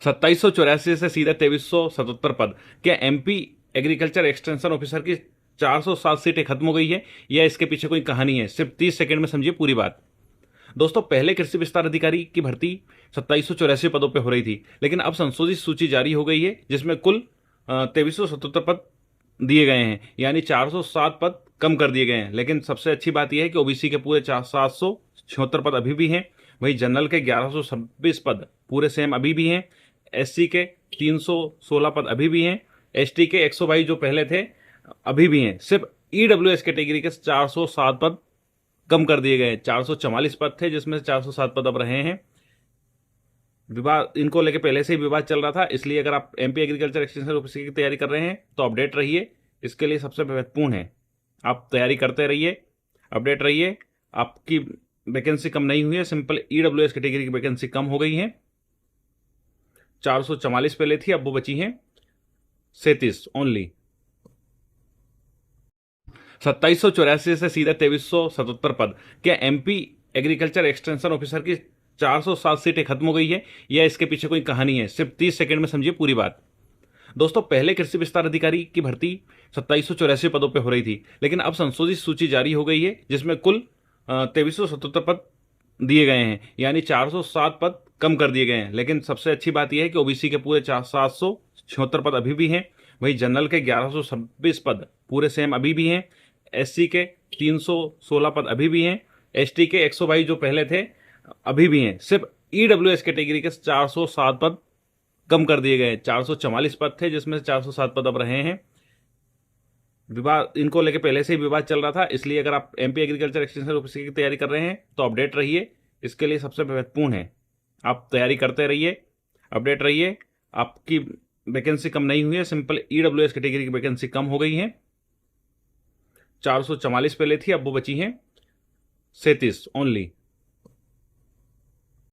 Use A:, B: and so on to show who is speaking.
A: 2784 से सीधे 2377 पद। क्या एमपी एग्रीकल्चर एक्सटेंशन ऑफिसर की 407 सीटें खत्म हो गई है या इसके पीछे कोई कहानी है? सिर्फ 30 सेकंड में समझिए पूरी बात। दोस्तों, पहले कृषि विस्तार अधिकारी की भर्ती 2784 पदों पे हो रही थी, लेकिन अब संशोधित सूची जारी हो गई है जिसमें कुल 2377 पद दिए गए हैं, यानी 407 पद कम कर दिए गए हैं। लेकिन सबसे अच्छी बात यह है कि ओबीसी के पूरे 776 पद अभी भी हैं, वहीं जनरल के 1126 पद पूरे सेम अभी भी हैं, एससी के 316 पद अभी भी हैं, एसटी के 122 जो पहले थे अभी भी हैं। सिर्फ ईडब्ल्यूएस कैटेगरी के 407 पद कम कर दिए गए। 444 पद थे जिसमें से 407 पद अब रहे हैं। विवाद इनको लेके पहले से ही विवाद चल रहा था, इसलिए अगर आप एमपी एग्रीकल्चर एक्सटेंशन ऑफिसर की तैयारी कर रहे हैं तो अपडेट रहिए। इसके लिए सबसे महत्वपूर्ण है आप तैयारी करते रहिए, अपडेट रहिए। आपकी वैकेंसी कम नहीं हुई है, सिंपल ईडब्ल्यूएस कैटेगरी की वैकेंसी कम हो गई है। 444 पहले थी, अब वो बची हैं 37 ओनली। 2784 से सीधे 2377 पद। क्या एमपी एग्रीकल्चर एक्सटेंशन ऑफिसर की 407 सीटें खत्म हो गई है या इसके पीछे कोई कहानी है? सिर्फ 30 सेकंड में समझिए पूरी बात। दोस्तों, पहले कृषि विस्तार अधिकारी की भर्ती 2784 पदों पे हो रही थी, लेकिन अब संशोधित सूची जारी हो गई है जिसमें कुल 2377 पद दिए गए हैं, यानी 407 पद कम कर दिए गए हैं। लेकिन सबसे अच्छी बात यह है कि ओबीसी के पूरे 776 पद अभी भी हैं, वहीं जनरल के 1126 पद पूरे सेम अभी भी हैं, एससी के 316 पद अभी भी हैं, एसटी के 122 जो पहले थे अभी भी हैं। सिर्फ ईडब्ल्यूएस कैटेगरी के 407 पद कम कर दिए गए। 444 पद थे जिसमें से 407 पद अब रहे हैं। विवाद इनको लेके पहले से ही विवाद चल रहा था, इसलिए अगर आप एमपी एग्रीकल्चर एक्सटेंशन ऑफिसर की तैयारी कर रहे हैं तो अपडेट रहिए। इसके लिए सबसे महत्वपूर्ण है आप तैयारी करते रहिए, अपडेट रहिए। आपकी वैकेंसी कम नहीं हुई है, सिंपल ईडब्ल्यूएस कैटेगरी की वैकेंसी कम हो गई है। 444 पहले थी, अब वो बची हैं 37 ओनली।